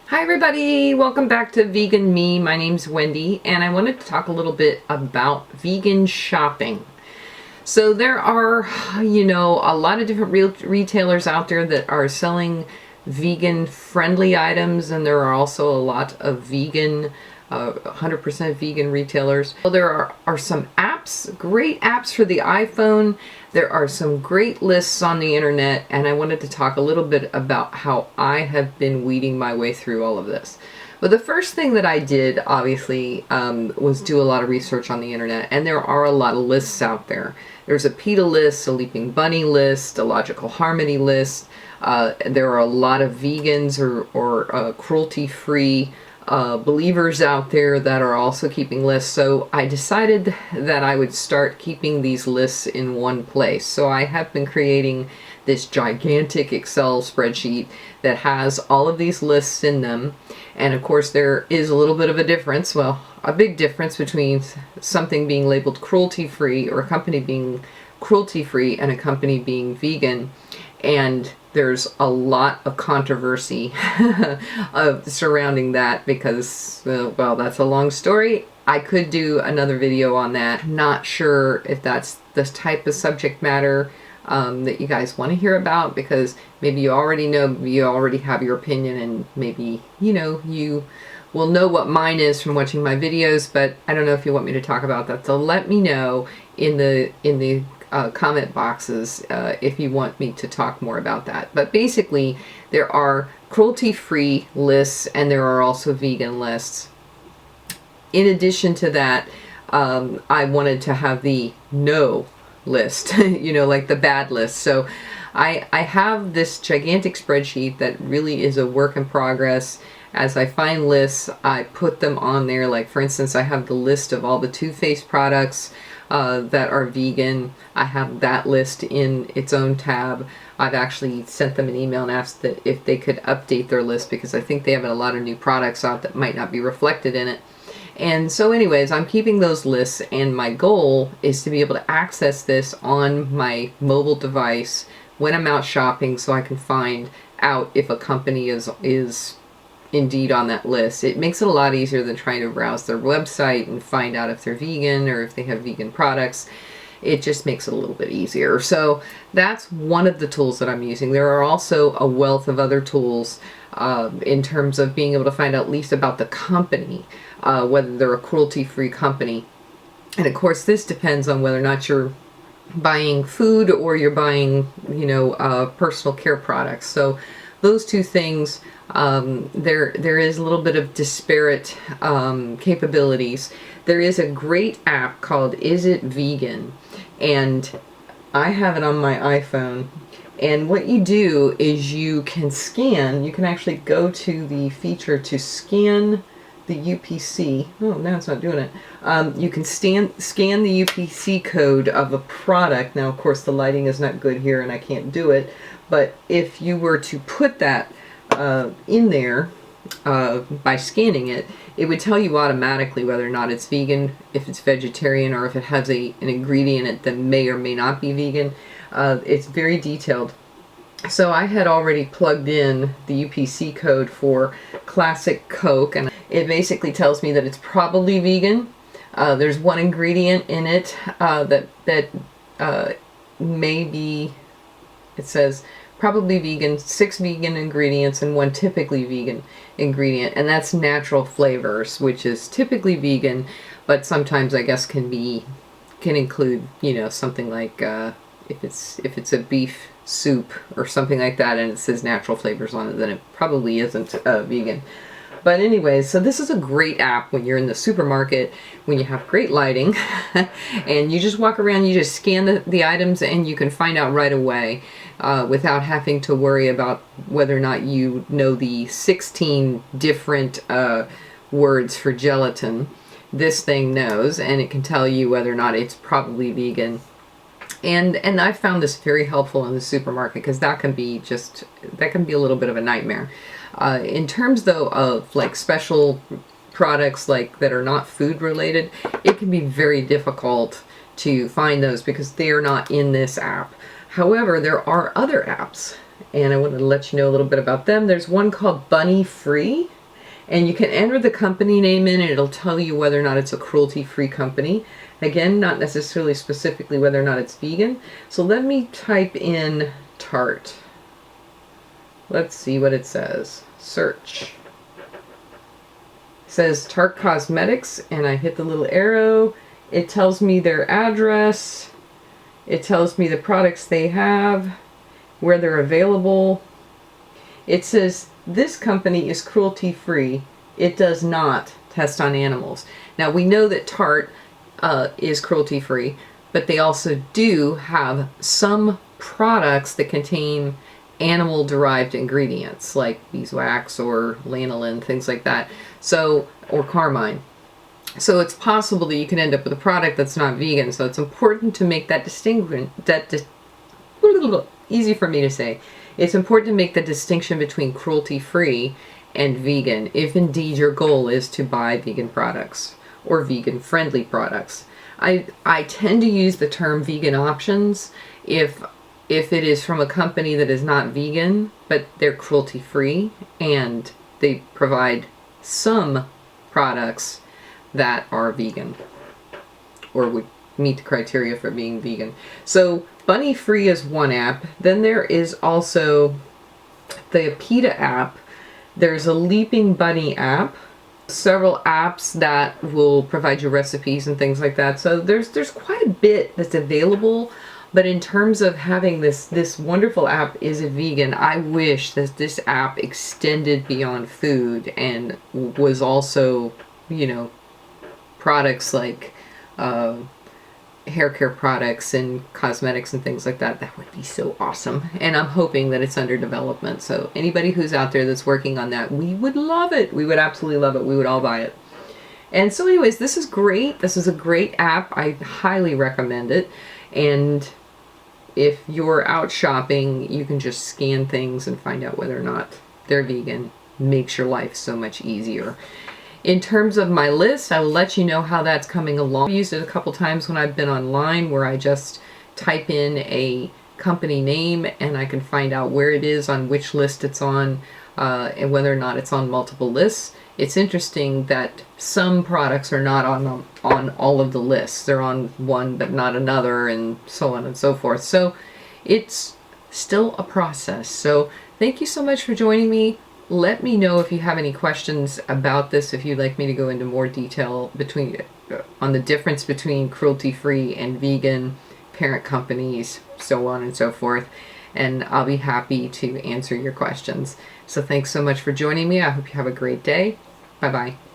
Hi everybody, welcome back to Vegan Me. My name's Wendy and I wanted to talk a little bit about vegan shopping. So there are, a lot of different retailers out there that are selling vegan friendly items, and there are also a lot of vegan 100% vegan retailers. So there are some apps, great apps for the iPhone. There are some great lists on the internet, and I wanted to talk a little bit about how I have been weeding my way through all of this. But the first thing that I did, obviously, was do a lot of research on the internet, and there are a lot of lists out there. There's a PETA list, a Leaping Bunny list, a Logical Harmony list. There are a lot of vegans or cruelty-free believers out there that are also keeping lists. So I decided that I would start keeping these lists in one place. So I have been creating this gigantic Excel spreadsheet that has all of these lists in them. And of course there is a little bit of a difference, well, a big difference between something being labeled cruelty-free or a company being cruelty-free and a company being vegan. And there's a lot of controversy surrounding that because, well, that's a long story. I could do another video on that. Not sure if that's the type of subject matter that you guys want to hear about, because maybe you already know, maybe you already have your opinion, and maybe, you will know what mine is from watching my videos, but I don't know if you want me to talk about that. So let me know in the comment boxes if you want me to talk more about that. But basically there are cruelty-free lists and there are also vegan lists. In addition to that, I wanted to have the no list, like the bad list. So I have this gigantic spreadsheet that really is a work in progress. As I find lists, I put them on there. Like, for instance, I have the list of all the Too Faced products that are vegan. I have that list in its own tab. I've actually sent them an email and asked that if they could update their list, because I think they have a lot of new products out that might not be reflected in it. And so anyways, I'm keeping those lists, and my goal is to be able to access this on my mobile device when I'm out shopping, so I can find out if a company is indeed on that list. It makes it a lot easier than trying to browse their website and find out if they're vegan or if they have vegan products. It just makes it a little bit easier. So that's one of the tools that I'm using. There are also a wealth of other tools in terms of being able to find out at least about the company, whether they're a cruelty-free company. And of course this depends on whether or not you're buying food or you're buying, personal care products. So those two things, there is a little bit of disparate capabilities. There is a great app called Isnt Vegan, and I have it on my iPhone. And what you do is you can actually go to the feature to scan the UPC. Oh, now it's not doing it. You can scan the UPC code of a product. Now, of course, the lighting is not good here and I can't do it. But if you were to put that in there by scanning it, it would tell you automatically whether or not it's vegan, if it's vegetarian, or if it has an ingredient in it that may or may not be vegan. It's very detailed. So I had already plugged in the UPC code for Classic Coke, and it basically tells me that it's probably vegan. There's one ingredient in it that may be, it says probably vegan, 6 vegan ingredients and 1 typically vegan ingredient, and that's natural flavors, which is typically vegan, but sometimes I guess can include, something like if it's a beef soup or something like that and it says natural flavors on it, then it probably isn't vegan. But anyways, so this is a great app when you're in the supermarket, when you have great lighting, and you just walk around, you just scan the items, and you can find out right away without having to worry about whether or not you know the 16 different words for gelatin. This thing knows, and it can tell you whether or not it's probably vegan. And I found this very helpful in the supermarket, because that can be a little bit of a nightmare. In terms though of like special products like that are not food related, it can be very difficult to find those because they are not in this app. However, there are other apps, and I wanted to let you know a little bit about them. There's one called BunnyFree, And you can enter the company name in and it'll tell you whether or not it's a cruelty-free company. Again, not necessarily specifically whether or not it's vegan. So let me type in Tarte. Let's see what it says. Search. It says Tarte Cosmetics, and I hit the little arrow. It tells me their address. It tells me the products they have, where they're available. It says this company is cruelty-free. It does not test on animals. Now we know that Tarte is cruelty-free, but they also do have some products that contain animal-derived ingredients like beeswax or lanolin, things like that. So, or carmine. So it's possible that you can end up with a product that's not vegan. So it's important to make that distinction. Easy for me to say. It's important to make the distinction between cruelty-free and vegan, if indeed your goal is to buy vegan products or vegan-friendly products. I tend to use the term vegan options if it is from a company that is not vegan, but they're cruelty-free and they provide some products that are vegan or would meet the criteria for being vegan. So BunnyFree is one app. Then there is also the PETA app. There's a Leaping Bunny app. Several apps that will provide you recipes and things like that. So there's quite a bit that's available. But in terms of having this wonderful app, Is It Vegan, I wish that this app extended beyond food and was also, you know, products like hair care products and cosmetics and things like that. That would be so awesome. And I'm hoping that it's under development. So anybody who's out there that's working on that, we would love it. We would absolutely love it. We would all buy it. And so anyways, this is great. This is a great app. I highly recommend it. And if you're out shopping, you can just scan things and find out whether or not they're vegan. Makes your life so much easier. In terms of my list, I will let you know how that's coming along. I've used it a couple times when I've been online where I just type in a company name and I can find out where it is, on which list it's on, and whether or not it's on multiple lists. It's interesting that some products are not on all of the lists. They're on one but not another, and so on and so forth. So it's still a process. So thank you so much for joining me. Let me know if you have any questions about this, if you'd like me to go into more detail on the difference between cruelty-free and vegan, parent companies, so on and so forth. And I'll be happy to answer your questions. So thanks so much for joining me. I hope you have a great day. Bye-bye.